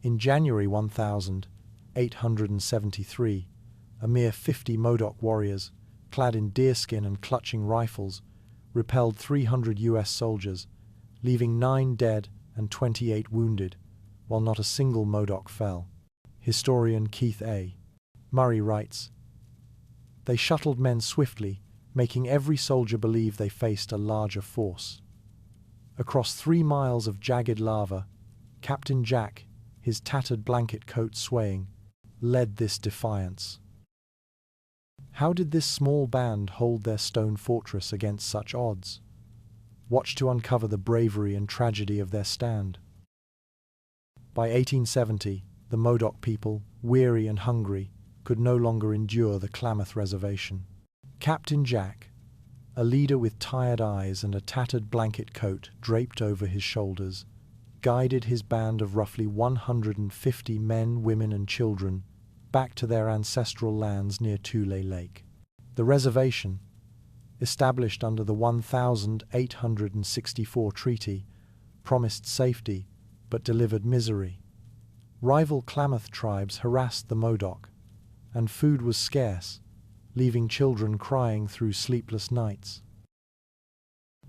In January 1873, a mere 50 Modoc warriors, clad in deerskin and clutching rifles, repelled 300 US soldiers, leaving 9 dead and 28 wounded, while not a single Modoc fell. Historian Keith A. Murray writes, "They shuttled men swiftly, making every soldier believe they faced a larger force. Across 3 miles of jagged lava, Captain Jack, his tattered blanket coat swaying, led this defiance. How did this small band hold their stone fortress against such odds? Watch to uncover the bravery and tragedy of their stand." By 1870, the Modoc people, weary and hungry, could no longer endure the Klamath Reservation. Captain Jack, a leader with tired eyes and a tattered blanket coat draped over his shoulders, guided his band of roughly 150 men, women, and children back to their ancestral lands near Tule Lake. The reservation, established under the 1864 treaty, promised safety but delivered misery. Rival Klamath tribes harassed the Modoc, and food was scarce, leaving children crying through sleepless nights.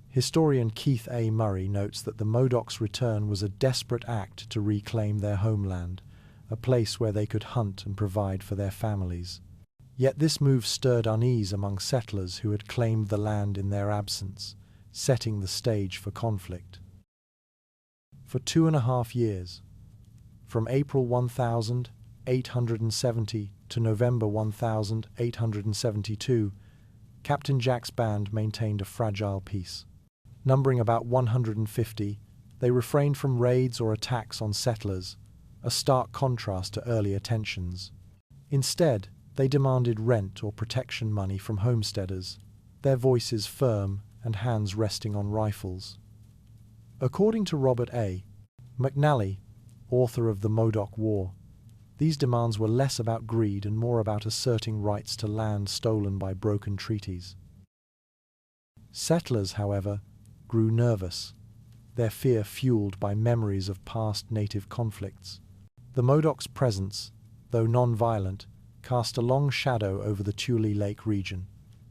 Historian Keith A. Murray notes that the Modoc's return was a desperate act to reclaim their homeland, a place where they could hunt and provide for their families. Yet this move stirred unease among settlers who had claimed the land in their absence, setting the stage for conflict. For 2.5 years, from April 1870 to November 1872, Captain Jack's band maintained a fragile peace. Numbering about 150, they refrained from raids or attacks on settlers, a stark contrast to earlier tensions. Instead, they demanded rent or protection money from homesteaders, their voices firm and hands resting on rifles. According to Robert A. McNally, author of The Modoc War, these demands were less about greed and more about asserting rights to land stolen by broken treaties. Settlers, however, grew nervous, their fear fueled by memories of past native conflicts. The Modoc's presence, though non-violent, cast a long shadow over the Tule Lake region,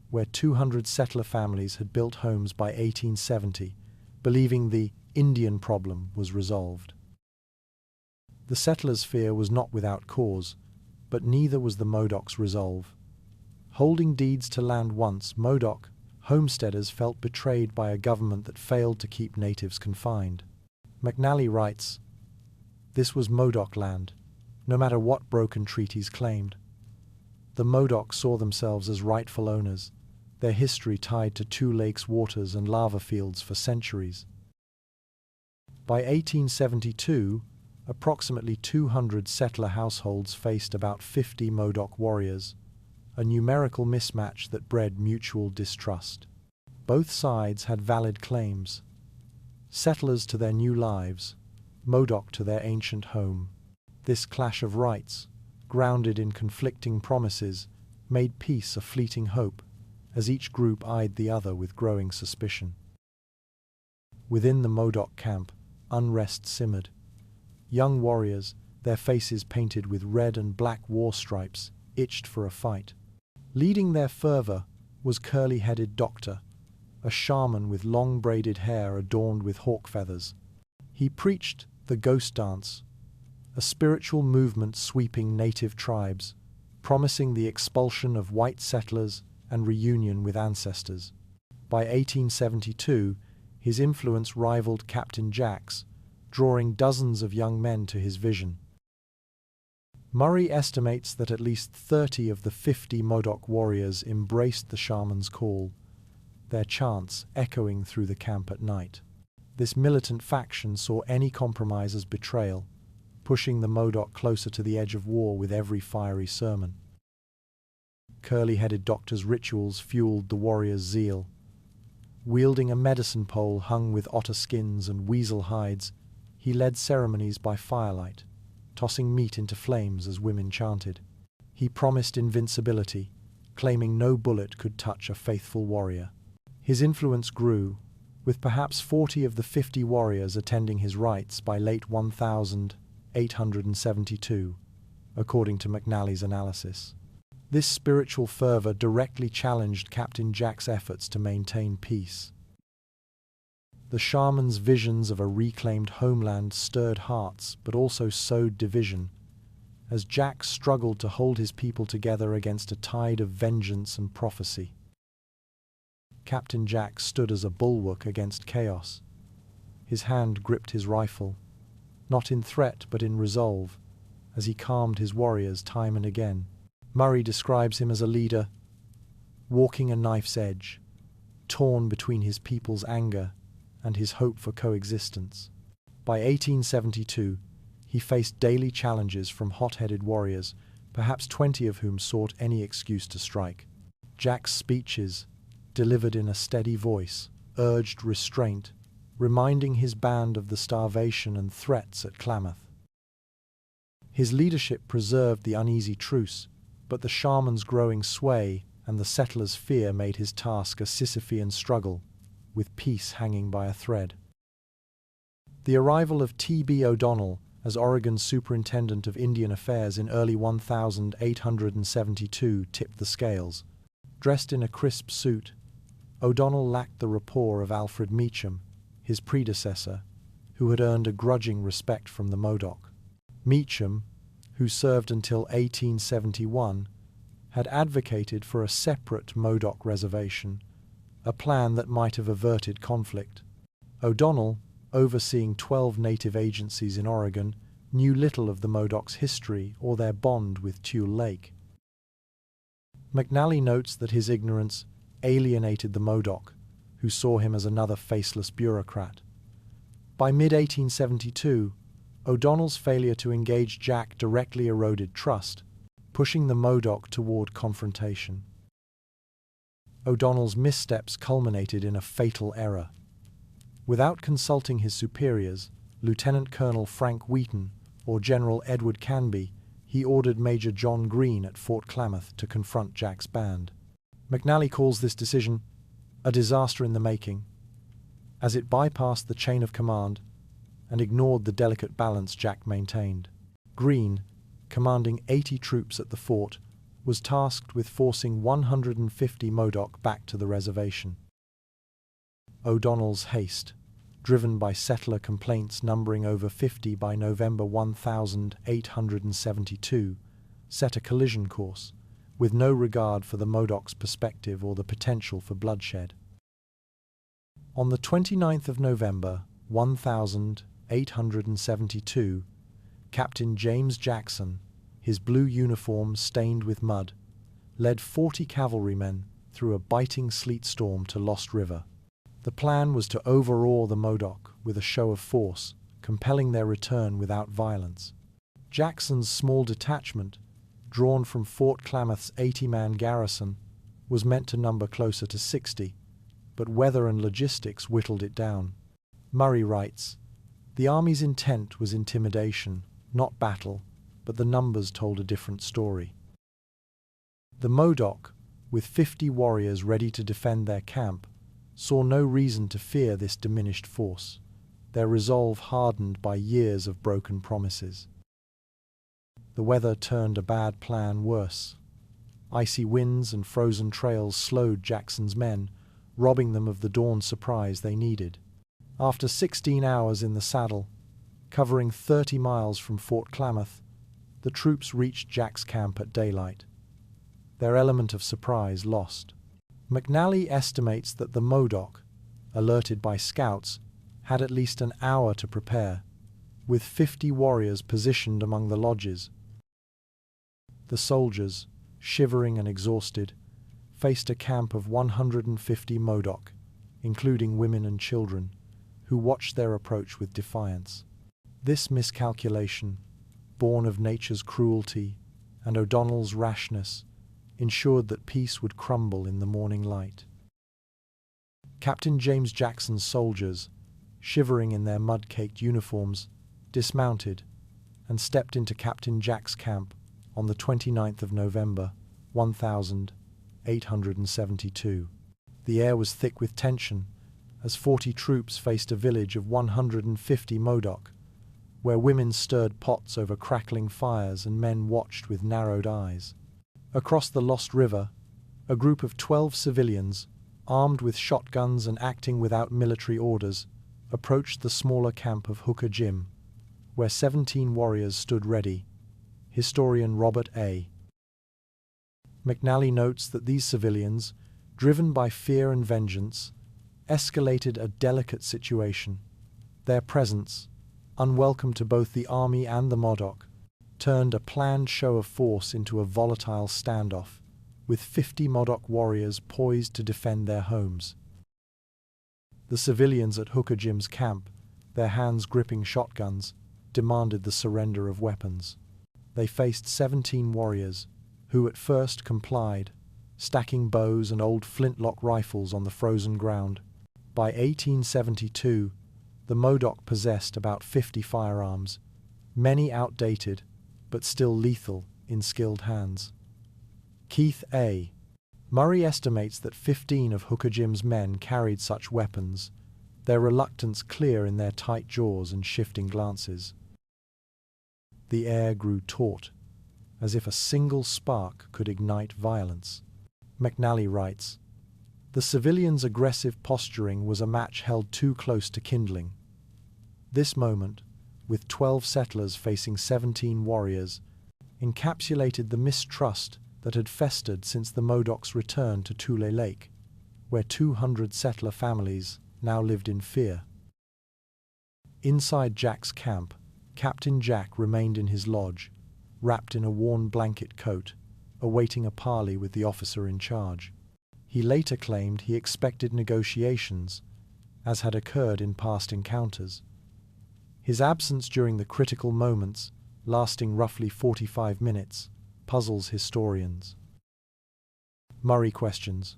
where 200 settler families had built homes by 1870, believing the Indian problem was resolved. The settlers' fear was not without cause, but neither was the Modoc's resolve. Holding deeds to land once, Modoc homesteaders felt betrayed by a government that failed to keep natives confined. McNally writes, "This was Modoc land, no matter what broken treaties claimed. The Modoc saw themselves as rightful owners, their history tied to Tule Lake's waters and lava fields for centuries." By 1872, approximately 200 settler households faced about 50 Modoc warriors, a numerical mismatch that bred mutual distrust. Both sides had valid claims. Settlers to their new lives, Modoc to their ancient home. This clash of rights, grounded in conflicting promises, made peace a fleeting hope, as each group eyed the other with growing suspicion. Within the Modoc camp, unrest simmered. Young warriors, their faces painted with red and black war stripes, itched for a fight. Leading their fervor was curly-headed Doctor, a shaman with long braided hair adorned with hawk feathers. He preached the ghost dance, a spiritual movement sweeping native tribes, promising the expulsion of white settlers and reunion with ancestors. By 1872, his influence rivaled Captain Jack's, drawing dozens of young men to his vision. Murray estimates that at least 30 of the 50 Modoc warriors embraced the shaman's call, their chants echoing through the camp at night. This militant faction saw any compromise as betrayal, pushing the Modoc closer to the edge of war with every fiery sermon. Curly-headed Doctor's rituals fueled the warriors' zeal. Wielding a medicine pole hung with otter skins and weasel hides, he led ceremonies by firelight, tossing meat into flames as women chanted. He promised invincibility, claiming no bullet could touch a faithful warrior. His influence grew, with perhaps 40 of the 50 warriors attending his rites by late 1872, according to McNally's analysis. This spiritual fervor directly challenged Captain Jack's efforts to maintain peace. The shaman's visions of a reclaimed homeland stirred hearts but also sowed division, as Jack struggled to hold his people together against a tide of vengeance and prophecy. Captain Jack stood as a bulwark against chaos. His hand gripped his rifle, not in threat but in resolve, as he calmed his warriors time and again. Murray describes him as a leader, walking a knife's edge, torn between his people's anger and his hope for coexistence. By 1872, he faced daily challenges from hot-headed warriors, perhaps 20 of whom sought any excuse to strike. Jack's speeches, delivered in a steady voice, urged restraint, reminding his band of the starvation and threats at Klamath. His leadership preserved the uneasy truce, but the shaman's growing sway and the settlers' fear made his task a Sisyphean struggle, with peace hanging by a thread. The arrival of T.B. O'Donnell as Oregon's Superintendent of Indian Affairs in early 1872 tipped the scales. Dressed in a crisp suit, O'Donnell lacked the rapport of Alfred Meacham, his predecessor, who had earned a grudging respect from the Modoc. Meacham, who served until 1871, had advocated for a separate Modoc reservation, a plan that might have averted conflict. O'Donnell, overseeing 12 native agencies in Oregon, knew little of the Modoc's history or their bond with Tule Lake. McNally notes that his ignorance alienated the Modoc, who saw him as another faceless bureaucrat. By mid-1872, O'Donnell's failure to engage Jack directly eroded trust, pushing the Modoc toward confrontation. O'Donnell's missteps culminated in a fatal error. Without consulting his superiors, Lieutenant Colonel Frank Wheaton or General Edward Canby, he ordered Major John Green at Fort Klamath to confront Jack's band. McNally calls this decision a disaster in the making, as it bypassed the chain of command and ignored the delicate balance Jack maintained. Green, commanding 80 troops at the fort, was tasked with forcing 150 Modoc back to the reservation. O'Donnell's haste, driven by settler complaints numbering over 50 by November 1872, set a collision course, with no regard for the Modoc's perspective or the potential for bloodshed. On the 29th of November 1872, Captain James Jackson, his blue uniform stained with mud, led 40 cavalrymen through a biting sleet storm to Lost River. The plan was to overawe the Modoc with a show of force, compelling their return without violence. Jackson's small detachment, drawn from Fort Klamath's 80-man garrison, was meant to number closer to 60, but weather and logistics whittled it down. Murray writes, "The army's intent was intimidation, not battle, but the numbers told a different story." The Modoc, with 50 warriors ready to defend their camp, saw no reason to fear this diminished force, their resolve hardened by years of broken promises. The weather turned a bad plan worse. Icy winds and frozen trails slowed Jackson's men, robbing them of the dawn surprise they needed. After 16 hours in the saddle, covering 30 miles from Fort Klamath, the troops reached Jack's camp at daylight, their element of surprise lost. McNally estimates that the Modoc, alerted by scouts, had at least an hour to prepare, with 50 warriors positioned among the lodges. The soldiers, shivering and exhausted, faced a camp of 150 Modoc, including women and children, who watched their approach with defiance. This miscalculation, born of nature's cruelty and O'Donnell's rashness, ensured that peace would crumble in the morning light. Captain James Jackson's soldiers, shivering in their mud-caked uniforms, dismounted and stepped into Captain Jack's camp on the 29th of November, 1872. The air was thick with tension as 40 troops faced a village of 150 Modoc, where women stirred pots over crackling fires and men watched with narrowed eyes. Across the Lost River, a group of 12 civilians, armed with shotguns and acting without military orders, approached the smaller camp of Hooker Jim, where 17 warriors stood ready. Historian Robert A. McNally notes that these civilians, driven by fear and vengeance, escalated a delicate situation. Their presence, unwelcome to both the army and the Modoc, turned a planned show of force into a volatile standoff, with 50 Modoc warriors poised to defend their homes. The civilians at Hooker Jim's camp, their hands gripping shotguns, demanded the surrender of weapons. They faced 17 warriors, who at first complied, stacking bows and old flintlock rifles on the frozen ground. By 1872, the Modoc possessed about 50 firearms, many outdated, but still lethal in skilled hands. Keith A. Murray estimates that 15 of Hooker Jim's men carried such weapons, their reluctance clear in their tight jaws and shifting glances. The air grew taut, as if a single spark could ignite violence. McNally writes, "The civilians' aggressive posturing was a match held too close to kindling. This moment, with 12 settlers facing 17 warriors, encapsulated the mistrust that had festered since the Modoc's return to Tule Lake, where 200 settler families now lived in fear." Inside Jack's camp, Captain Jack remained in his lodge, wrapped in a worn blanket coat, awaiting a parley with the officer in charge. He later claimed he expected negotiations, as had occurred in past encounters. His absence during the critical moments, lasting roughly 45 minutes, puzzles historians. Murray questions,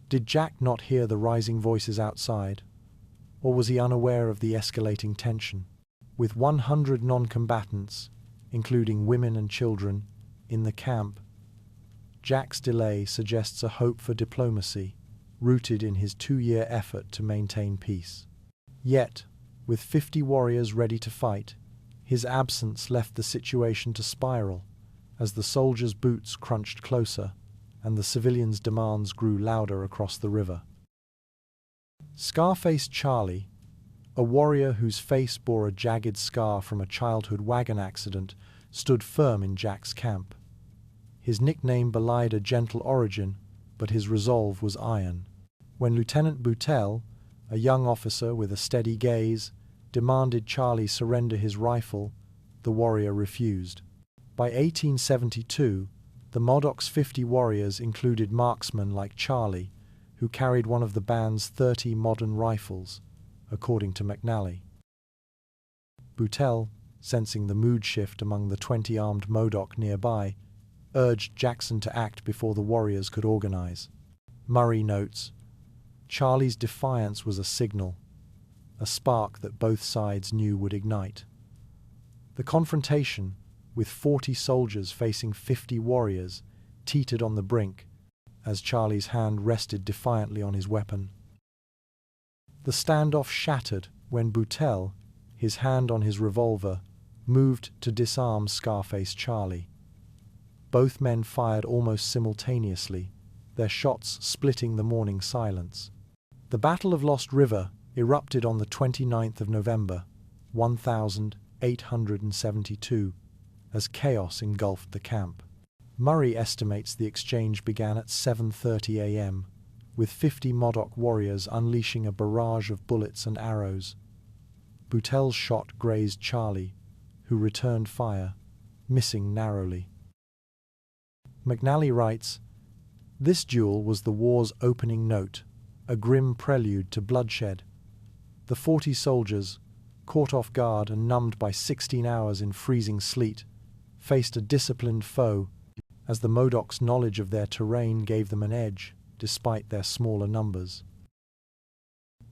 did Jack not hear the rising voices outside, or was he unaware of the escalating tension? With 100 non-combatants, including women and children, in the camp, Jack's delay suggests a hope for diplomacy, rooted in his 2-year effort to maintain peace. Yet, with 50 warriors ready to fight, his absence left the situation to spiral, as the soldiers' boots crunched closer and the civilians' demands grew louder across the river. Scarface Charlie, a warrior whose face bore a jagged scar from a childhood wagon accident, stood firm in Jack's camp. His nickname belied a gentle origin, but his resolve was iron. When Lieutenant Boutel, a young officer with a steady gaze, demanded Charlie surrender his rifle, the warrior refused. By 1872, the Modoc's 50 warriors included marksmen like Charlie, who carried one of the band's 30 modern rifles, according to McNally. Boutel, sensing the mood shift among the 20 armed Modoc nearby, urged Jackson to act before the warriors could organize. Murray notes, Charlie's defiance was a signal, a spark that both sides knew would ignite. The confrontation, with 40 soldiers facing 50 warriors, teetered on the brink, as Charlie's hand rested defiantly on his weapon. The standoff shattered when Boutel, his hand on his revolver, moved to disarm Scarface Charlie. Both men fired almost simultaneously, their shots splitting the morning silence. The Battle of Lost River erupted on the 29th of November, 1872, as chaos engulfed the camp. Murray estimates the exchange began at 7:30 a.m., with 50 Modoc warriors unleashing a barrage of bullets and arrows. Boutel's shot grazed Charlie, who returned fire, missing narrowly. McNally writes, "This duel was the war's opening note, a grim prelude to bloodshed. The 40 soldiers, caught off guard and numbed by 16 hours in freezing sleet, faced a disciplined foe, as the Modoc's knowledge of their terrain gave them an edge, despite their smaller numbers.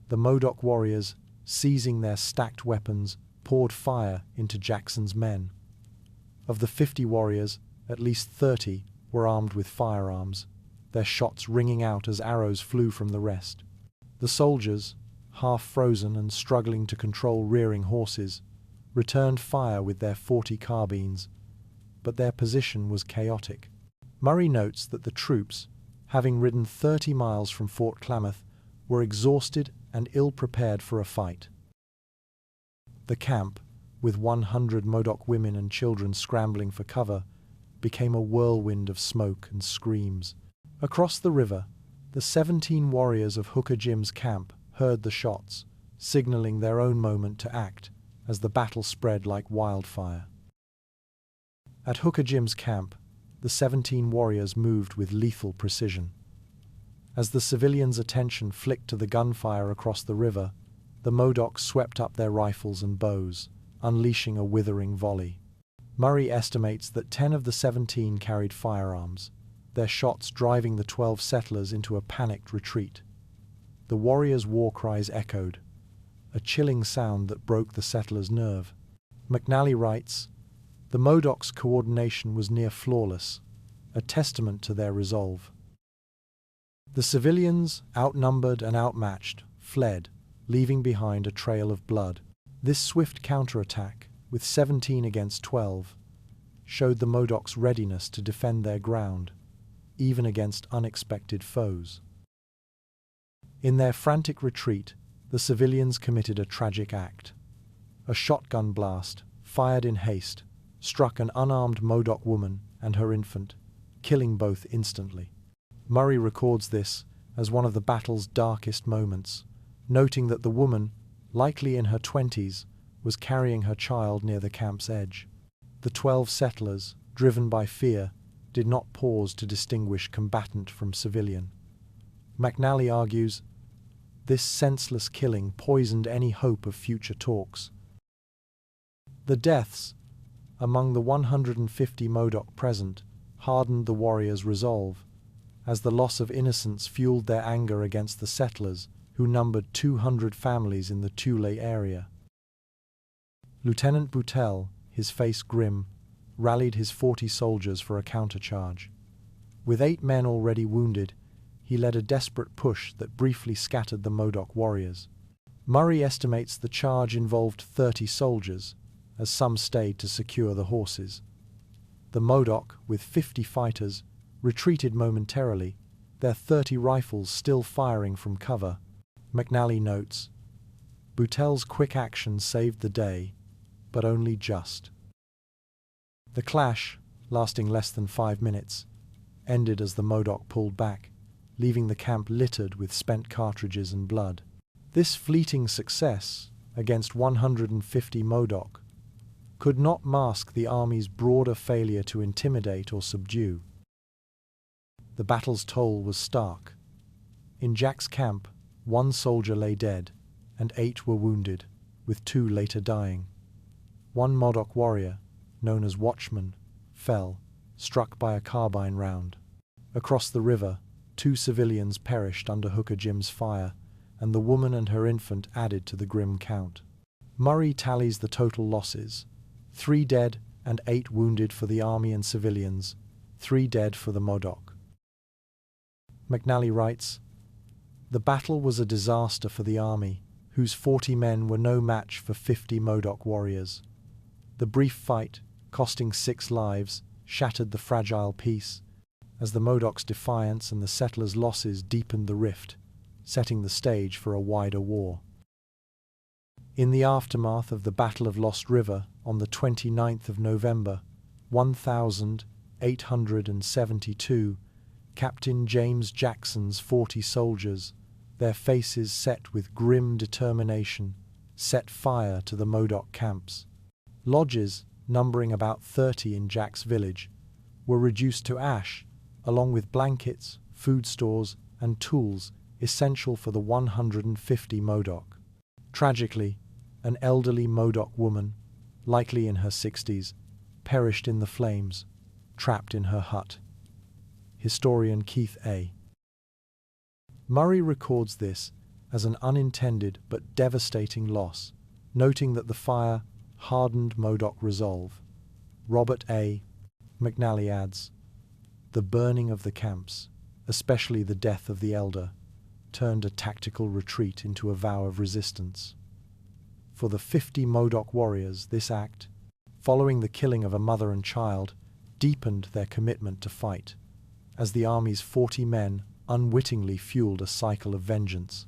The Modoc warriors, seizing their stacked weapons, poured fire into Jackson's men. Of the 50 warriors, at least 30 were armed with firearms, their shots ringing out as arrows flew from the rest. The soldiers, half frozen and struggling to control rearing horses, returned fire with their 40 carbines, but their position was chaotic. Murray notes that the troops, having ridden 30 miles from Fort Klamath, were exhausted and ill-prepared for a fight. The camp, with 100 Modoc women and children scrambling for cover, became a whirlwind of smoke and screams. Across the river, the 17 warriors of Hooker Jim's camp heard the shots, signaling their own moment to act as the battle spread like wildfire. At Hooker Jim's camp, the 17 warriors moved with lethal precision. As the civilians' attention flicked to the gunfire across the river, the Modocs swept up their rifles and bows, unleashing a withering volley. Murray estimates that 10 of the 17 carried firearms, their shots driving the 12 settlers into a panicked retreat. The warriors' war cries echoed, a chilling sound that broke the settlers' nerve. McNally writes, "The Modocs' coordination was near flawless, a testament to their resolve. The civilians, outnumbered and outmatched, fled, leaving behind a trail of blood. This swift counterattack, with 17 against 12, showed the Modocs' readiness to defend their ground, even against unexpected foes. In their frantic retreat, the civilians committed a tragic act. A shotgun blast, fired in haste, struck an unarmed Modoc woman and her infant, killing both instantly. Murray records this as one of the battle's darkest moments, noting that the woman, likely in her 20s, was carrying her child near the camp's edge. The 12 settlers, driven by fear, did not pause to distinguish combatant from civilian. McNally argues, this senseless killing poisoned any hope of future talks. The deaths, among the 150 Modoc present, hardened the warriors' resolve, as the loss of innocents fueled their anger against the settlers, who numbered 200 families in the Tule area. Lieutenant Boutelle, his face grim, rallied his 40 soldiers for a countercharge. With 8 men already wounded, he led a desperate push that briefly scattered the Modoc warriors. Murray estimates the charge involved 30 soldiers, as some stayed to secure the horses. The Modoc, with 50 fighters, retreated momentarily, their 30 rifles still firing from cover. McNally notes, Boutelle's quick action saved the day, but only just. The clash, lasting less than 5 minutes, ended as the Modoc pulled back, leaving the camp littered with spent cartridges and blood. This fleeting success, against 150 Modoc, could not mask the army's broader failure to intimidate or subdue. The battle's toll was stark. In Jack's camp, 1 soldier lay dead, and 8 were wounded, with 2 later dying. 1 Modoc warrior, known as Watchman, fell, struck by a carbine round. Across the river, 2 civilians perished under Hooker Jim's fire, and the woman and her infant added to the grim count. Murray tallies the total losses: 3 dead and 8 wounded for the army and civilians, 3 dead for the Modoc. McNally writes, "The battle was a disaster for the army, whose 40 men were no match for 50 Modoc warriors. The brief fight, costing 6 lives, shattered the fragile peace, as the Modoc's defiance and the settlers' losses deepened the rift, setting the stage for a wider war." In the aftermath of the Battle of Lost River on the 29th of November, 1872, Captain James Jackson's 40 soldiers, their faces set with grim determination, set fire to the Modoc camps. Lodges, numbering about 30 in Jack's village, were reduced to ash, along with blankets, food stores, and tools essential for the 150 Modoc. Tragically, an elderly Modoc woman, likely in her 60s, perished in the flames, trapped in her hut. Historian Keith A. Murray records this as an unintended but devastating loss, noting that the fire hardened Modoc resolve. Robert A. McNally adds, "The burning of the camps, especially the death of the elder, turned a tactical retreat into a vow of resistance. For the 50 Modoc warriors, this act, following the killing of a mother and child, deepened their commitment to fight, as the army's 40 men unwittingly fueled a cycle of vengeance.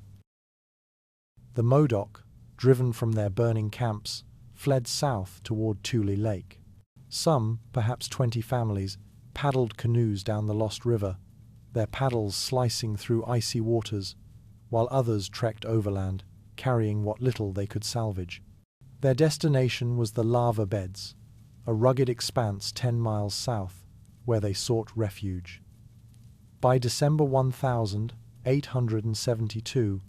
The Modoc, driven from their burning camps, fled south toward Tule Lake. Some, perhaps 20 families, paddled canoes down the lost river, their paddles slicing through icy waters, while others trekked overland, carrying what little they could salvage. Their destination was the lava beds, a rugged expanse 10 miles south, where they sought refuge. By December 1872,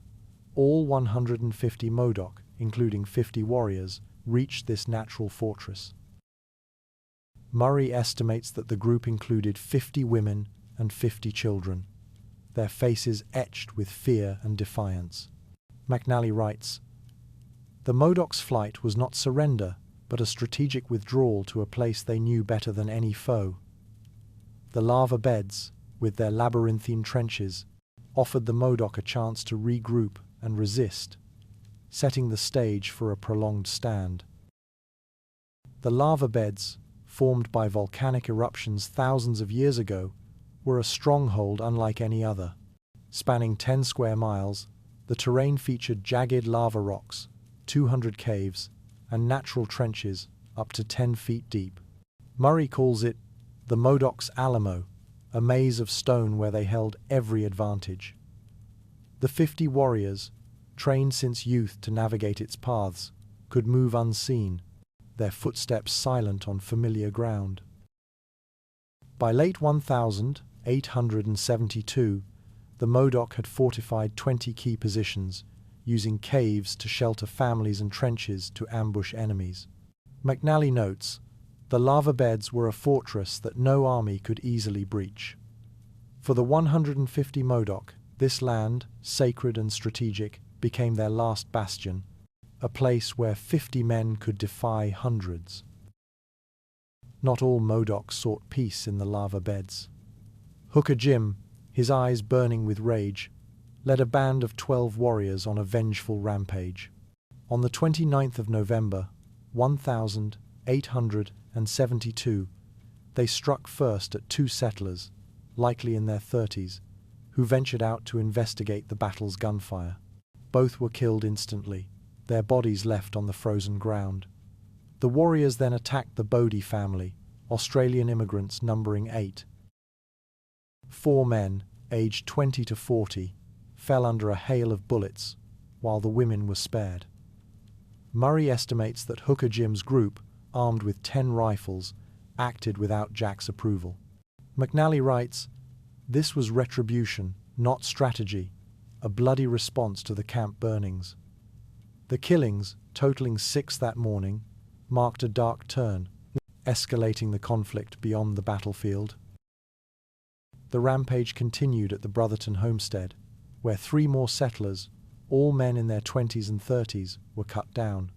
all 150 Modoc, including 50 warriors, reached this natural fortress. Murray estimates that the group included 50 women and 50 children, their faces etched with fear and defiance. McNally writes, "The Modoc's flight was not surrender, but a strategic withdrawal to a place they knew better than any foe. The lava beds, with their labyrinthine trenches, offered the Modoc a chance to regroup and resist, setting the stage for a prolonged stand. The lava beds, formed by volcanic eruptions thousands of years ago, were a stronghold unlike any other. Spanning 10 square miles, the terrain featured jagged lava rocks, 200 caves, and natural trenches up to 10 feet deep. Murray calls it the Modoc's Alamo, a maze of stone where they held every advantage. The 50 warriors, trained since youth to navigate its paths, could move unseen, their footsteps silent on familiar ground. By late 1872, the Modoc had fortified 20 key positions, using caves to shelter families and trenches to ambush enemies. McNally notes, the lava beds were a fortress that no army could easily breach. For the 150 Modoc, this land, sacred and strategic, became their last bastion, a place where 50 men could defy hundreds. Not all Modoc sought peace in the lava beds. Hooker Jim, his eyes burning with rage, led a band of 12 warriors on a vengeful rampage. On the 29th of November, 1872, they struck first at 2 settlers, likely in their 30s, who ventured out to investigate the battle's gunfire. Both were killed instantly, their bodies left on the frozen ground. The warriors then attacked the Bodie family, Australian immigrants numbering 8. 4 men, aged 20 to 40, fell under a hail of bullets, while the women were spared. Murray estimates that Hooker Jim's group, armed with 10 rifles, acted without Jack's approval. McNally writes, "This was retribution, not strategy, a bloody response to the camp burnings." The killings, totaling 6 that morning, marked a dark turn, escalating the conflict beyond the battlefield. The rampage continued at the Brotherton homestead, where 3 more settlers, all men in their 20s and 30s, were cut down.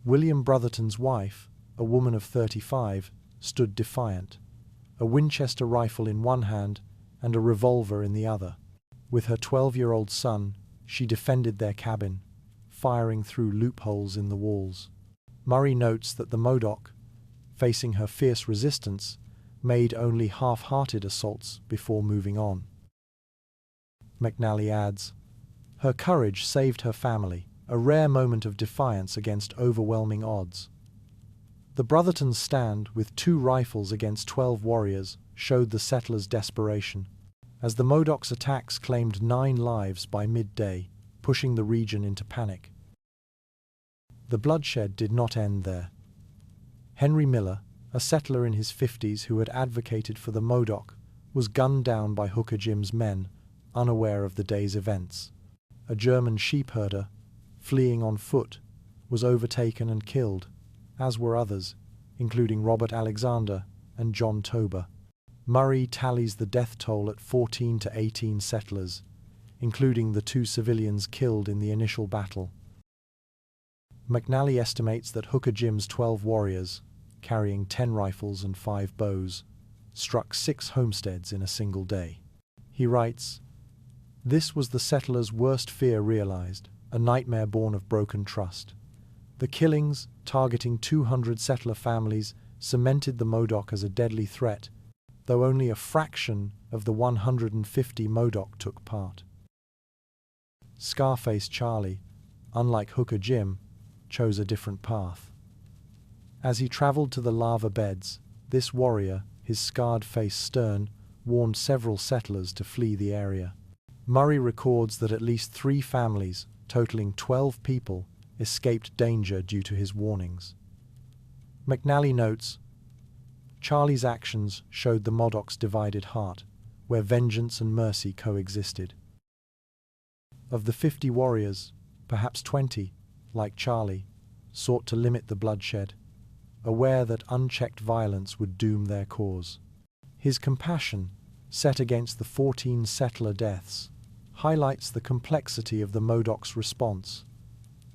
William Brotherton's wife, a woman of 35, stood defiant, a Winchester rifle in one hand and a revolver in the other. With her 12-year-old son, she defended their cabin, firing through loopholes in the walls. Murray notes that the Modoc, facing her fierce resistance, made only half-hearted assaults before moving on. McNally adds, "Her courage saved her family, a rare moment of defiance against overwhelming odds." The Brotherton's stand with 2 rifles against 12 warriors showed the settlers' desperation, as the Modoc's attacks claimed 9 lives by midday, pushing the region into panic. The bloodshed did not end there. Henry Miller, a settler in his 50s who had advocated for the Modoc, was gunned down by Hooker Jim's men, unaware of the day's events. A German sheep herder, fleeing on foot, was overtaken and killed, as were others, including Robert Alexander and John Tober. Murray tallies the death toll at 14 to 18 settlers, including the 2 civilians killed in the initial battle. McNally estimates that Hooker Jim's 12 warriors, carrying 10 rifles and 5 bows, struck 6 homesteads in a single day. He writes, "This was the settlers' worst fear realized, a nightmare born of broken trust. The killings, targeting 200 settler families, cemented the Modoc as a deadly threat, though only a fraction of the 150 Modoc took part. Scarface Charlie, unlike Hooker Jim, chose a different path. As he traveled to the lava beds, this warrior, his scarred face stern, warned several settlers to flee the area. Murray records that at least 3 families, totaling 12 people, escaped danger due to his warnings. McNally notes, Charlie's actions showed the Modoc's divided heart, where vengeance and mercy coexisted. Of the 50 warriors, perhaps 20, like Charlie, sought to limit the bloodshed, aware that unchecked violence would doom their cause. His compassion, set against the 14 settler deaths, highlights the complexity of the Modoc's response,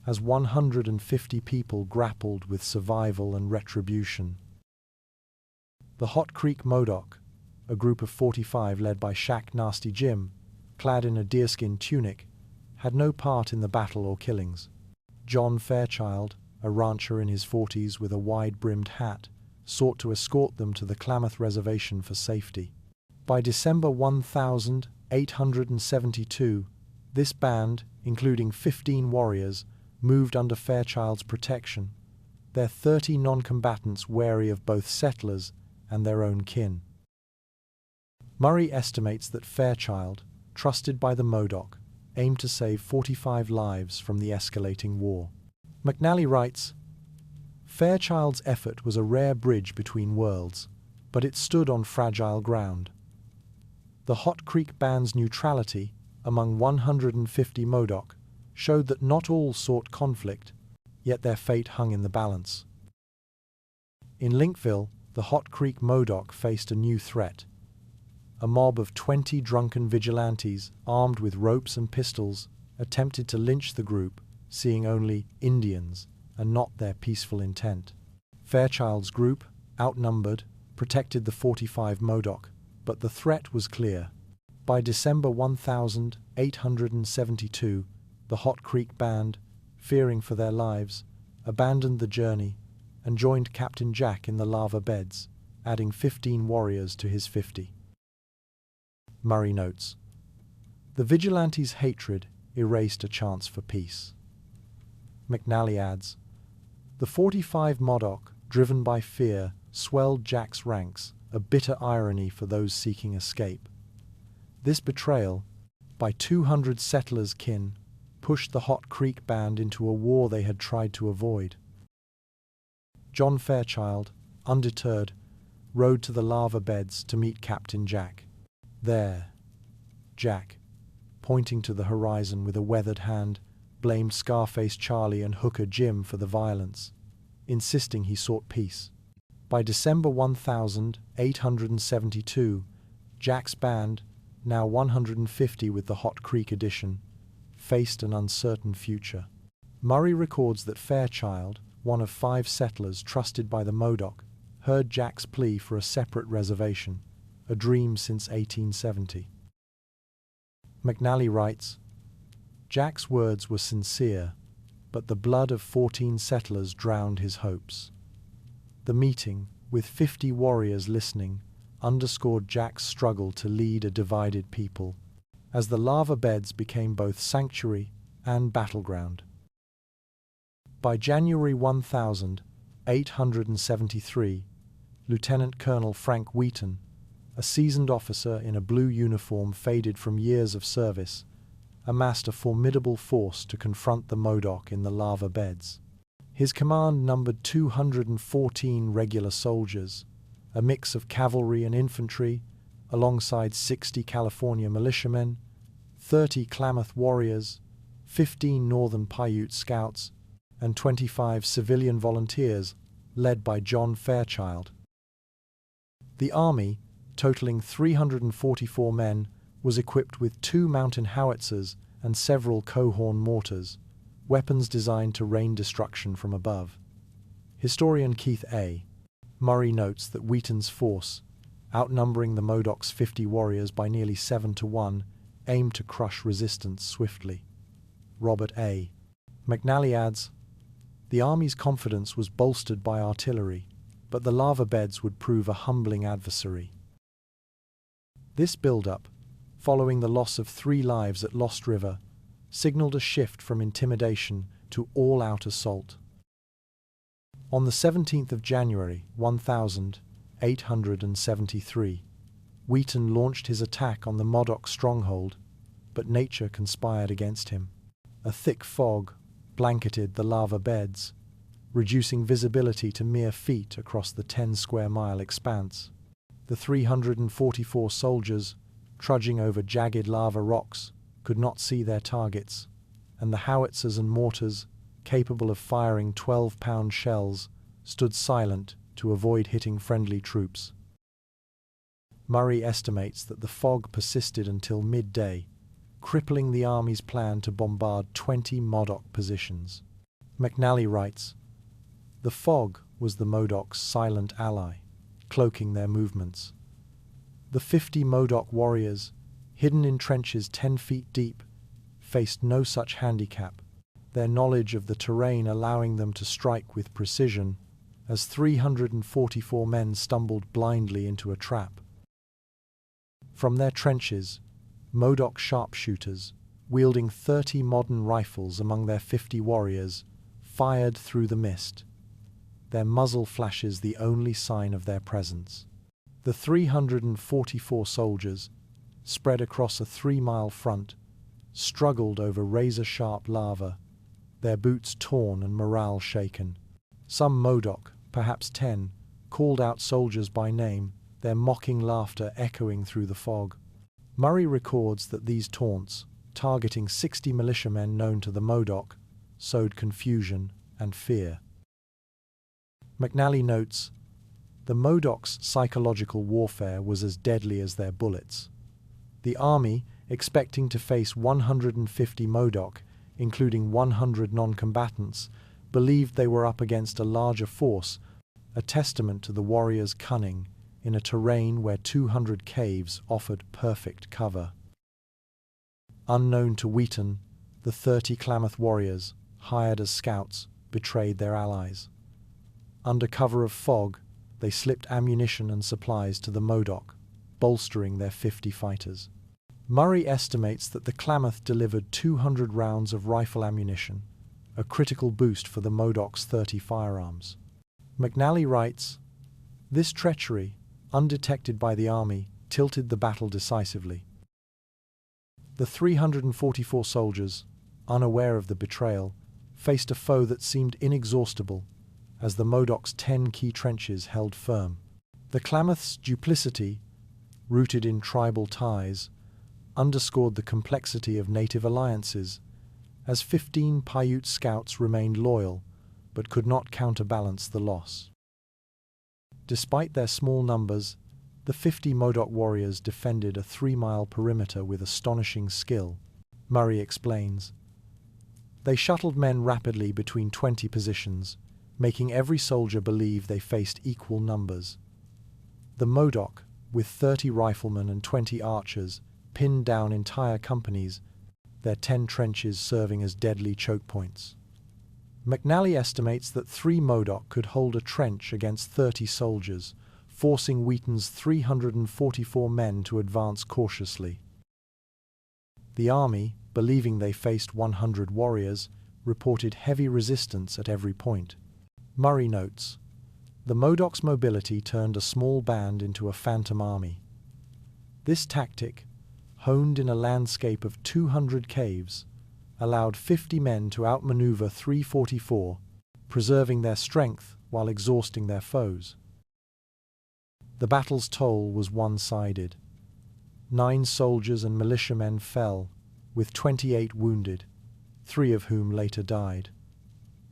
as 150 people grappled with survival and retribution. The Hot Creek Modoc, a group of 45 led by Shack Nasty Jim, clad in a deerskin tunic, had no part in the battle or killings. John Fairchild, a rancher in his 40s with a wide-brimmed hat, sought to escort them to the Klamath Reservation for safety. By December 1872, this band, including 15 warriors, moved under Fairchild's protection, their 30 non-combatants wary of both settlers and their own kin. Murray estimates that Fairchild, trusted by the Modoc, aimed to save 45 lives from the escalating war. McNally writes, Fairchild's effort was a rare bridge between worlds, but it stood on fragile ground. The Hot Creek Band's neutrality, among 150 Modoc, showed that not all sought conflict, yet their fate hung in the balance. In Linkville, the Hot Creek Modoc faced a new threat. A mob of 20 drunken vigilantes, armed with ropes and pistols, attempted to lynch the group, seeing only Indians and not their peaceful intent. Fairchild's group, outnumbered, protected the 45 Modoc, but the threat was clear. By December 1872, the Hot Creek Band, fearing for their lives, abandoned the journey and joined Captain Jack in the lava beds, adding 15 warriors to his 50. Murray notes, the vigilantes' hatred erased a chance for peace. McNally adds, the 45 Modoc, driven by fear, swelled Jack's ranks, a bitter irony for those seeking escape. This betrayal, by 200 settlers' kin, pushed the Hot Creek Band into a war they had tried to avoid. John Fairchild, undeterred, rode to the lava beds to meet Captain Jack. There, Jack, pointing to the horizon with a weathered hand, blamed Scarface Charlie and Hooker Jim for the violence, insisting he sought peace. By December 1872, Jack's band, now 150 with the Hot Creek edition, faced an uncertain future. Murray records that Fairchild, one of 5 settlers trusted by the Modoc, heard Jack's plea for a separate reservation, a dream since 1870. McNally writes, Jack's words were sincere, but the blood of 14 settlers drowned his hopes. The meeting, with 50 warriors listening, underscored Jack's struggle to lead a divided people, as the lava beds became both sanctuary and battleground. By January 1873, Lieutenant Colonel Frank Wheaton, a seasoned officer in a blue uniform faded from years of service, amassed a formidable force to confront the Modoc in the lava beds. His command numbered 214 regular soldiers, a mix of cavalry and infantry, alongside 60 California militiamen, 30 Klamath warriors, 15 Northern Paiute scouts, and 25 civilian volunteers led by John Fairchild. The army, totaling 344 men, was equipped with 2 mountain howitzers and several Coehorn mortars, weapons designed to rain destruction from above. Historian Keith A. Murray notes that Wheaton's force, outnumbering the Modoc's 50 warriors by nearly 7-1, aimed to crush resistance swiftly. Robert A. McNally adds, The army's confidence was bolstered by artillery, but the lava beds would prove a humbling adversary. This build-up, following the loss of 3 lives at Lost River, signaled a shift from intimidation to all-out assault. On the 17th of January 1873, Wheaton launched his attack on the Modoc Stronghold, but nature conspired against him. A thick fog blanketed the lava beds, reducing visibility to mere feet across the 10-square-mile expanse. The 344 soldiers, trudging over jagged lava rocks, could not see their targets, and the howitzers and mortars, capable of firing 12-pound shells, stood silent to avoid hitting friendly troops. Murray estimates that the fog persisted until midday, crippling the army's plan to bombard 20 Modoc positions. McNally writes, "The fog was the Modoc's silent ally, cloaking their movements. The 50 Modoc warriors, hidden in trenches 10 feet deep, faced no such handicap, their knowledge of the terrain allowing them to strike with precision, as 344 men stumbled blindly into a trap. From their trenches, Modoc sharpshooters, wielding 30 modern rifles among their 50 warriors, fired through the mist, their muzzle flashes the only sign of their presence. The 344 soldiers, spread across a 3-mile front, struggled over razor-sharp lava, their boots torn and morale shaken. Some Modoc, perhaps 10, called out soldiers by name, their mocking laughter echoing through the fog. Murray records that these taunts, targeting 60 militiamen known to the Modoc, sowed confusion and fear." McNally notes, "The Modoc's psychological warfare was as deadly as their bullets. The army, expecting to face 150 Modoc, including 100 non-combatants, believed they were up against a larger force, a testament to the warriors' cunning in a terrain where 200 caves offered perfect cover." Unknown to Wheaton, the 30 Klamath warriors, hired as scouts, betrayed their allies. Under cover of fog, they slipped ammunition and supplies to the Modoc, bolstering their 50 fighters. Murray estimates that the Klamath delivered 200 rounds of rifle ammunition, a critical boost for the Modoc's 30 firearms. McNally writes, "This treachery, undetected by the army, tilted the battle decisively. The 344 soldiers, unaware of the betrayal, faced a foe that seemed inexhaustible, as the Modoc's 10 key trenches held firm. The Klamath's duplicity, rooted in tribal ties, underscored the complexity of native alliances, as 15 Paiute scouts remained loyal, but could not counterbalance the loss. Despite their small numbers, the 50 Modoc warriors defended a 3-mile perimeter with astonishing skill," Murray explains. "They shuttled men rapidly between 20 positions, making every soldier believe they faced equal numbers. The Modoc, with 30 riflemen and 20 archers, pinned down entire companies, their 10 trenches serving as deadly choke points. McNally estimates that 3 Modoc could hold a trench against 30 soldiers, forcing Wheaton's 344 men to advance cautiously. The army, believing they faced 100 warriors, reported heavy resistance at every point." Murray notes, "The Modoc's mobility turned a small band into a phantom army. This tactic, honed in a landscape of 200 caves, allowed 50 men to outmaneuver 344, preserving their strength while exhausting their foes. The battle's toll was one-sided. 9 soldiers and militiamen fell, with 28 wounded, 3 of whom later died.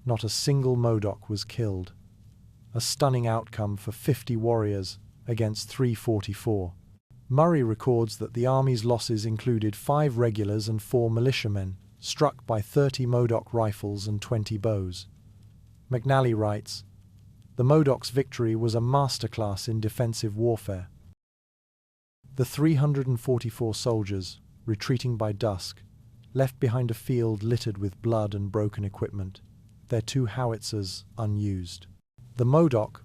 Not a single Modoc was killed, a stunning outcome for 50 warriors against 344. Murray records that the army's losses included 5 regulars and 4 militiamen, struck by 30 Modoc rifles and 20 bows. McNally writes, "The Modoc's victory was a masterclass in defensive warfare. The 344 soldiers, retreating by dusk, left behind a field littered with blood and broken equipment. their 2 howitzers unused. The Modoc,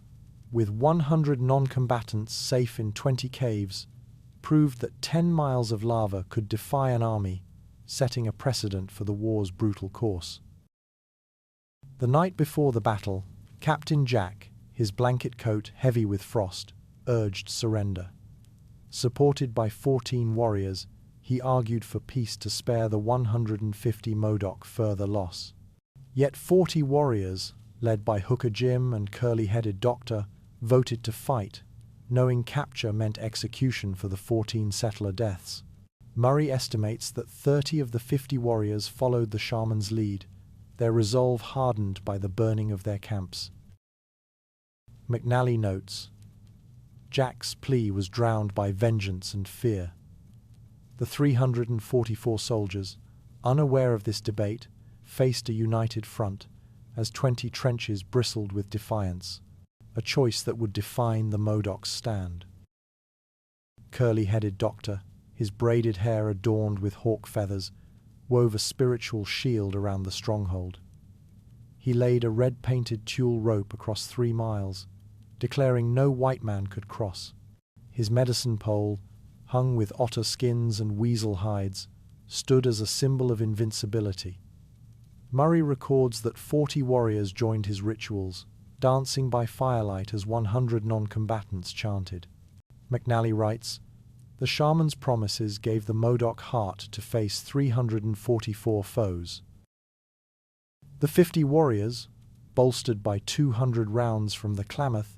with 100 non-combatants safe in 20 caves, proved that 10 miles of lava could defy an army, setting a precedent for the war's brutal course. The night before the battle, Captain Jack, his blanket coat heavy with frost, urged surrender. Supported by 14 warriors, he argued for peace to spare the 150 Modoc further loss. Yet 40 warriors, led by Hooker Jim and curly-headed Doctor, voted to fight, knowing capture meant execution for the 14 settler deaths. Murray estimates that 30 of the 50 warriors followed the shaman's lead, their resolve hardened by the burning of their camps. McNally notes, Jack's plea was drowned by vengeance and fear. The 344 soldiers, unaware of this debate, faced a united front as 20 trenches bristled with defiance, a choice that would define the Modoc's stand. Curly-headed Doctor, his braided hair adorned with hawk feathers, wove a spiritual shield around the stronghold. He laid a red-painted Tule rope across 3 miles, declaring no white man could cross. His medicine pole, hung with otter skins and weasel hides, stood as a symbol of invincibility. Murray records that 40 warriors joined his rituals, dancing by firelight as 100 non-combatants chanted. McNally writes, the shaman's promises gave the Modoc heart to face 344 foes. The 50 warriors, bolstered by 200 rounds from the Klamath,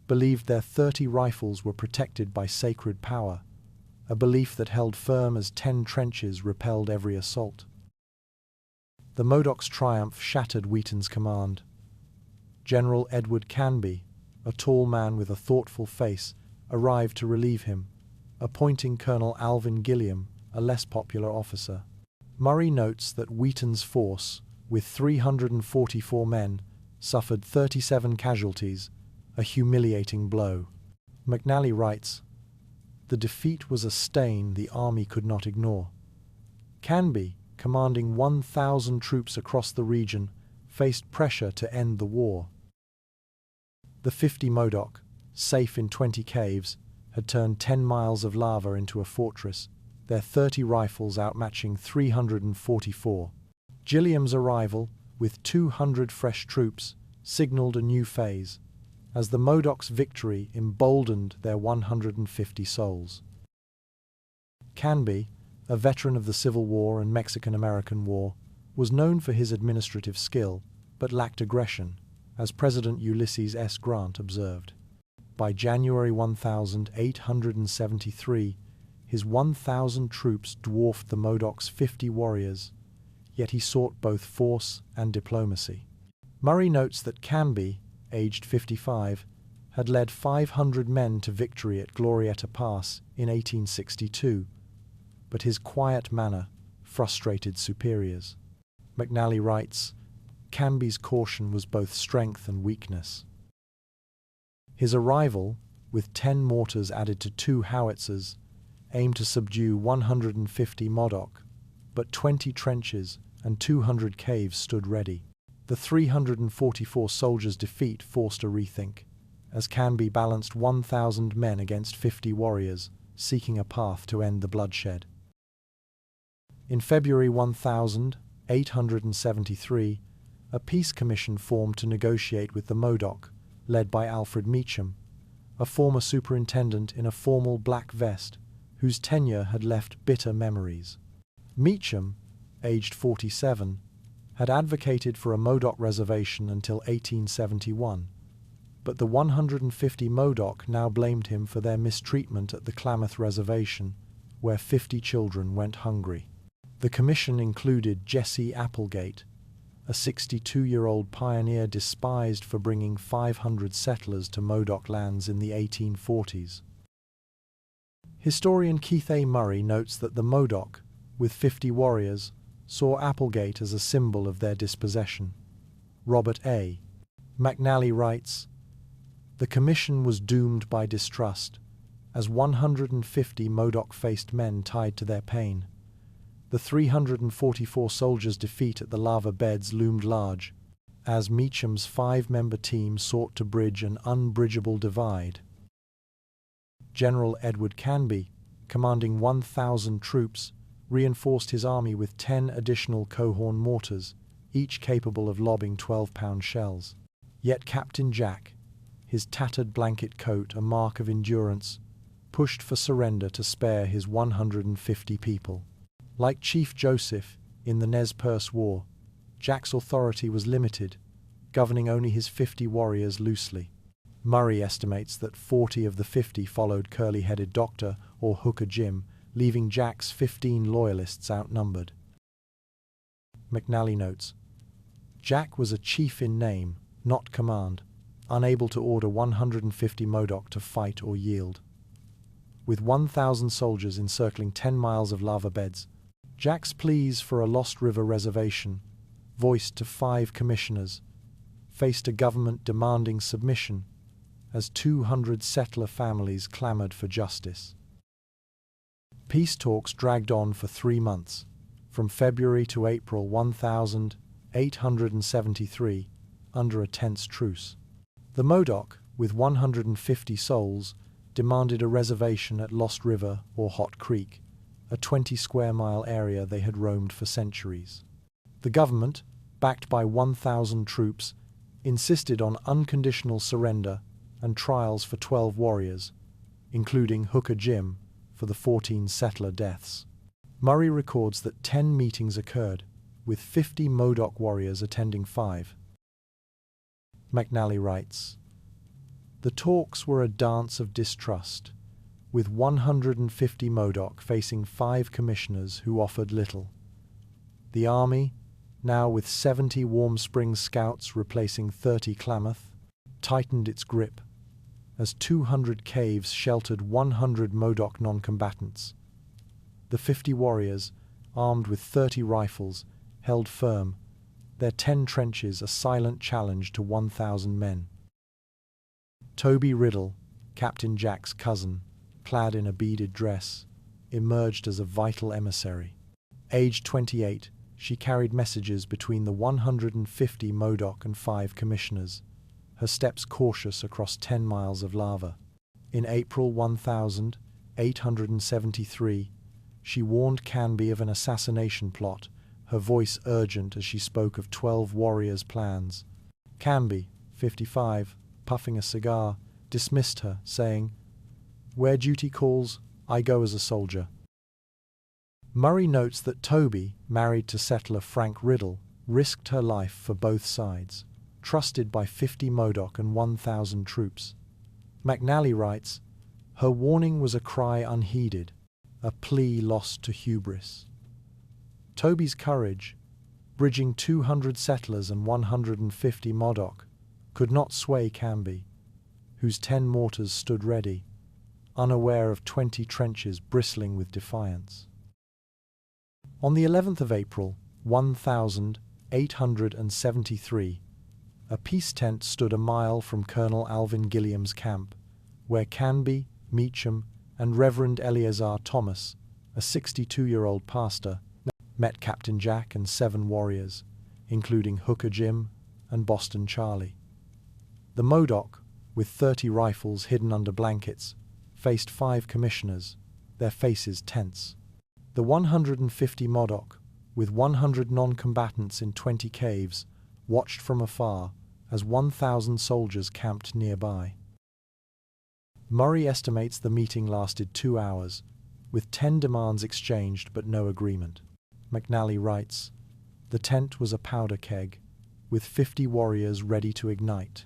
believed their 30 rifles were protected by sacred power, a belief that held firm as 10 trenches repelled every assault. The Modoc's triumph shattered Wheaton's command. General Edward Canby, a tall man with a thoughtful face, arrived to relieve him, appointing Colonel Alvin Gilliam, a less popular officer. Murray notes that Wheaton's force, with 344 men, suffered 37 casualties, a humiliating blow. McNally writes, the defeat was a stain the army could not ignore. Canby, commanding 1,000 troops across the region, faced pressure to end the war. The 50 Modoc, safe in 20 caves, had turned 10 miles of lava into a fortress, their 30 rifles outmatching 344. Gilliam's arrival, with 200 fresh troops, signaled a new phase, as the Modoc's victory emboldened their 150 souls. Canby, a veteran of the Civil War and Mexican-American War, was known for his administrative skill, but lacked aggression, as President Ulysses S. Grant observed. By January 1873, his 1,000 troops dwarfed the Modoc's 50 warriors, yet he sought both force and diplomacy. Murray notes that Canby, aged 55, had led 500 men to victory at Glorieta Pass in 1862, but his quiet manner frustrated superiors. McNally writes, Canby's caution was both strength and weakness. His arrival, with 10 mortars added to 2 howitzers, aimed to subdue 150 Modoc, but 20 trenches and 200 caves stood ready. The 344 soldiers' defeat forced a rethink, as Canby balanced 1,000 men against 50 warriors, seeking a path to end the bloodshed. In February 1873, a peace commission formed to negotiate with the Modoc, led by Alfred Meacham, a former superintendent in a formal black vest whose tenure had left bitter memories. Meacham, aged 47, had advocated for a Modoc reservation until 1871, but the 150 Modoc now blamed him for their mistreatment at the Klamath Reservation, where 50 children went hungry. The commission included Jesse Applegate, a 62-year-old pioneer despised for bringing 500 settlers to Modoc lands in the 1840s. Historian Keith A. Murray notes that the Modoc, with 50 warriors, saw Applegate as a symbol of their dispossession. Robert A. McNally writes, the commission was doomed by distrust, as 150 Modoc-faced men tied to their pain. The 344 soldiers' defeat at the lava beds loomed large, as Meacham's 5-member team sought to bridge an unbridgeable divide. General Edward Canby, commanding 1,000 troops, reinforced his army with 10 additional Coehorn mortars, each capable of lobbing 12-pound shells. Yet Captain Jack, his tattered blanket coat a mark of endurance, pushed for surrender to spare his 150 people. Like Chief Joseph in the Nez Perce War, Jack's authority was limited, governing only his 50 warriors loosely. Murray estimates that 40 of the 50 followed curly-headed Doctor or Hooker Jim, leaving Jack's 15 loyalists outnumbered. McNally notes, Jack was a chief in name, not command, unable to order 150 Modoc to fight or yield. With 1,000 soldiers encircling 10 miles of lava beds, Jack's pleas for a Lost River reservation, voiced to 5 commissioners, faced a government demanding submission as 200 settler families clamored for justice. Peace talks dragged on for 3 months, from February to April 1873, under a tense truce. The Modoc, with 150 souls, demanded a reservation at Lost River or Hot Creek, a 20-square-mile area they had roamed for centuries. The government, backed by 1,000 troops, insisted on unconditional surrender and trials for 12 warriors, including Hooker Jim for the 14 settler deaths. Murray records that 10 meetings occurred, with 50 Modoc warriors attending 5. McNally writes, the talks were a dance of distrust, with 150 Modoc facing 5 commissioners who offered little. The army, now with 70 Warm Springs scouts replacing 30 Klamath, tightened its grip, as 200 caves sheltered 100 Modoc non-combatants. The 50 warriors, armed with 30 rifles, held firm, their 10 trenches a silent challenge to 1,000 men. Toby Riddle, Captain Jack's cousin, clad in a beaded dress, emerged as a vital emissary. Aged 28, she carried messages between the 150 Modoc and 5 commissioners, her steps cautious across 10 miles of lava. In April 1873, she warned Canby of an assassination plot, her voice urgent as she spoke of 12 warriors' plans. Canby, 55, puffing a cigar, dismissed her, saying, "Where duty calls, I go as a soldier." Murray notes that Toby, married to settler Frank Riddle, risked her life for both sides, trusted by 50 Modoc and 1,000 troops. McNally writes, her warning was a cry unheeded, a plea lost to hubris. Toby's courage, bridging 200 settlers and 150 Modoc, could not sway Canby, whose 10 mortars stood ready, unaware of 20 trenches bristling with defiance. On the 11th of April, 1873, a peace tent stood a mile from Colonel Alvin Gilliam's camp, where Canby, Meacham, and Reverend Eleazar Thomas, a 62-year-old pastor, met Captain Jack and 7 warriors, including Hooker Jim and Boston Charlie. The Modoc, with 30 rifles hidden under blankets, faced 5 commissioners, their faces tense. The 150 Modoc, with 100 non-combatants in 20 caves, watched from afar as 1,000 soldiers camped nearby. Murray estimates the meeting lasted 2 hours, with 10 demands exchanged but no agreement. McNally writes, the tent was a powder keg, with 50 warriors ready to ignite.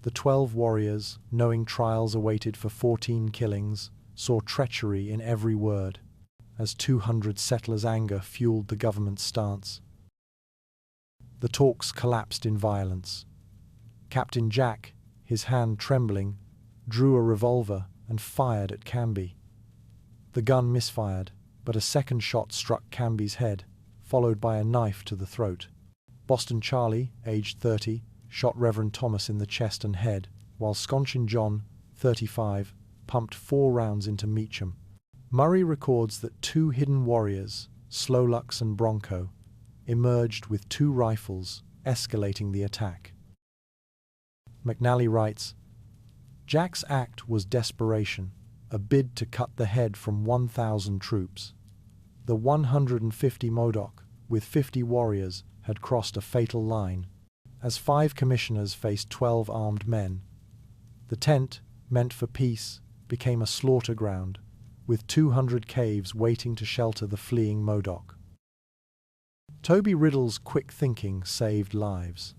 The 12 warriors, knowing trials awaited for 14 killings, saw treachery in every word, as 200 settlers' anger fueled the government's stance. The talks collapsed in violence. Captain Jack, his hand trembling, drew a revolver and fired at Canby. The gun misfired, but a second shot struck Canby's head, followed by a knife to the throat. Boston Charlie, aged 30, shot Reverend Thomas in the chest and head, while Sconchin John, 35, pumped 4 rounds into Meacham. Murray records that 2 hidden warriors, Slowlux and Bronco, emerged with 2 rifles escalating the attack. McNally writes, Jack's act was desperation, a bid to cut the head from 1,000 troops. The 150 Modoc, with 50 warriors, had crossed a fatal line. As 5 commissioners faced 12 armed men, the tent, meant for peace, became a slaughter ground, with 200 caves waiting to shelter the fleeing Modoc. Toby Riddle's quick thinking saved lives.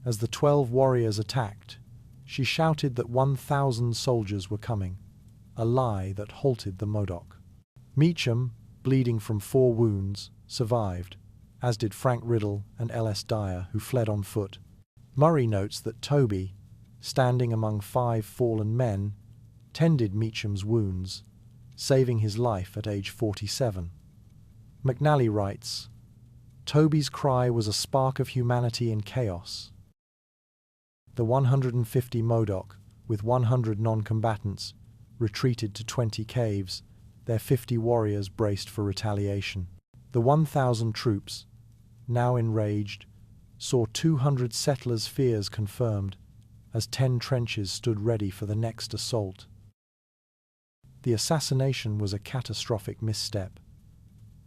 As the 12 warriors attacked, she shouted that 1,000 soldiers were coming, a lie that halted the Modoc. Meacham, bleeding from 4 wounds, survived, as did Frank Riddle and L.S. Dyer, who fled on foot. Murray notes that Toby, standing among 5 fallen men, tended Meacham's wounds, saving his life at age 47. McNally writes, Toby's cry was a spark of humanity in chaos. The 150 Modoc, with 100 non-combatants, retreated to 20 caves, their 50 warriors braced for retaliation. The 1,000 troops, now enraged, saw 200 settlers' fears confirmed, as 10 trenches stood ready for the next assault. The assassination was a catastrophic misstep.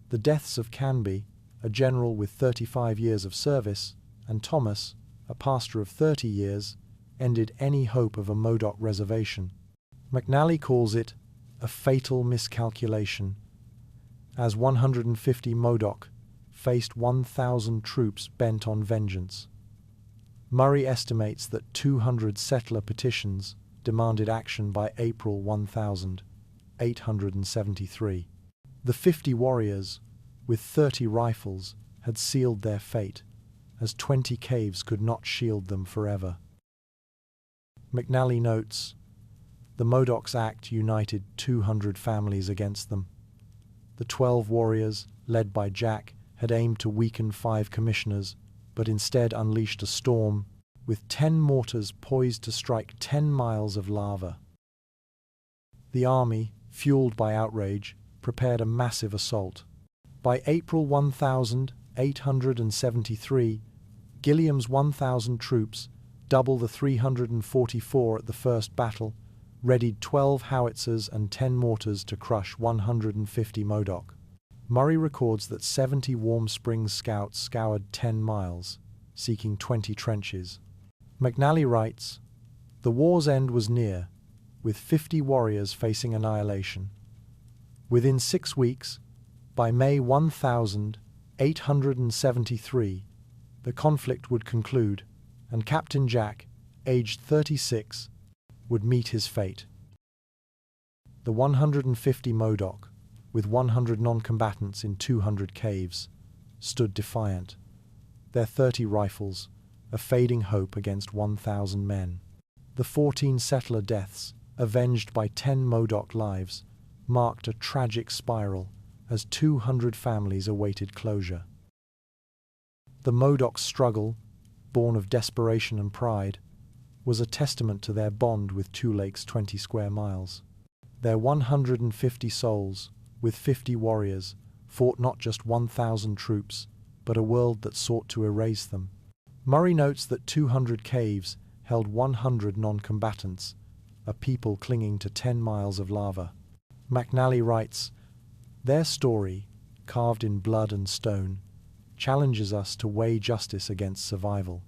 The deaths of Canby, a general with 35 years of service, and Thomas, a pastor of 30 years, ended any hope of a Modoc reservation. McNally calls it a fatal miscalculation, as 150 Modoc faced 1,000 troops bent on vengeance. Murray estimates that 200 settler petitions demanded action by April 1873. The 50 warriors, with 30 rifles, had sealed their fate, as 20 caves could not shield them forever. McNally notes, the Modoc's act united 200 families against them. The 12 warriors, led by Jack, had aimed to weaken 5 commissioners, but instead unleashed a storm, with 10 mortars poised to strike 10 miles of lava. The army, fueled by outrage, prepared a massive assault. By April 1873, Gilliam's 1,000 troops, double the 344 at the first battle, readied 12 howitzers and 10 mortars to crush 150 Modoc. Murray records that 70 Warm Springs scouts scoured 10 miles, seeking 20 trenches. McNally writes, the war's end was near, with 50 warriors facing annihilation. Within 6 weeks, by May 1873, the conflict would conclude, and Captain Jack, aged 36, would meet his fate. The 150 Modoc, with 100 non-combatants in 200 caves, stood defiant, their 30 rifles, a fading hope against 1,000 men. The 14 settler deaths, avenged by 10 Modoc lives, marked a tragic spiral as 200 families awaited closure. The Modoc struggle, born of desperation and pride, was a testament to their bond with Tule Lake's 20 square miles. Their 150 souls, with 50 warriors, fought not just 1,000 troops, but a world that sought to erase them. Murray notes that 200 caves held 100 non-combatants, a people clinging to 10 miles of lava. McNally writes, their story, carved in blood and stone, challenges us to weigh justice against survival.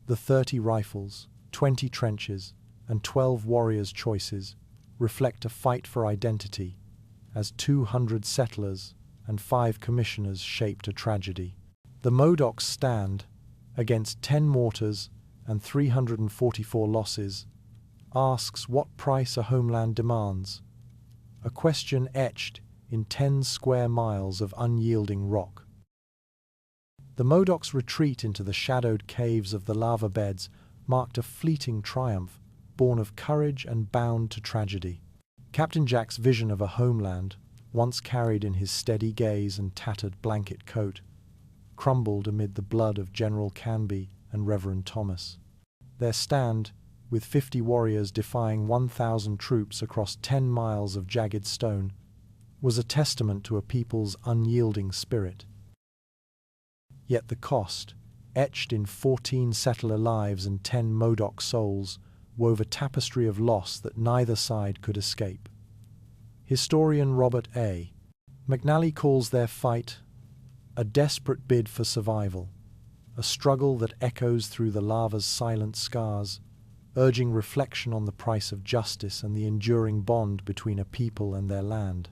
The 30 rifles, 20 trenches, and 12 warriors' choices reflect a fight for identity, as 200 settlers and 5 commissioners shaped a tragedy. The Modoc's stand, against 10 mortars and 344 losses, asks what price a homeland demands, a question etched in 10 square miles of unyielding rock. The Modoc's retreat into the shadowed caves of the lava beds marked a fleeting triumph, born of courage and bound to tragedy. Captain Jack's vision of a homeland, once carried in his steady gaze and tattered blanket coat, crumbled amid the blood of General Canby and Reverend Thomas. Their stand, with 50 warriors defying 1,000 troops across 10 miles of jagged stone, was a testament to a people's unyielding spirit. Yet the cost, etched in 14 settler lives and 10 Modoc souls, wove a tapestry of loss that neither side could escape. Historian Robert A. McNally calls their fight a desperate bid for survival, a struggle that echoes through the lava's silent scars, urging reflection on the price of justice and the enduring bond between a people and their land.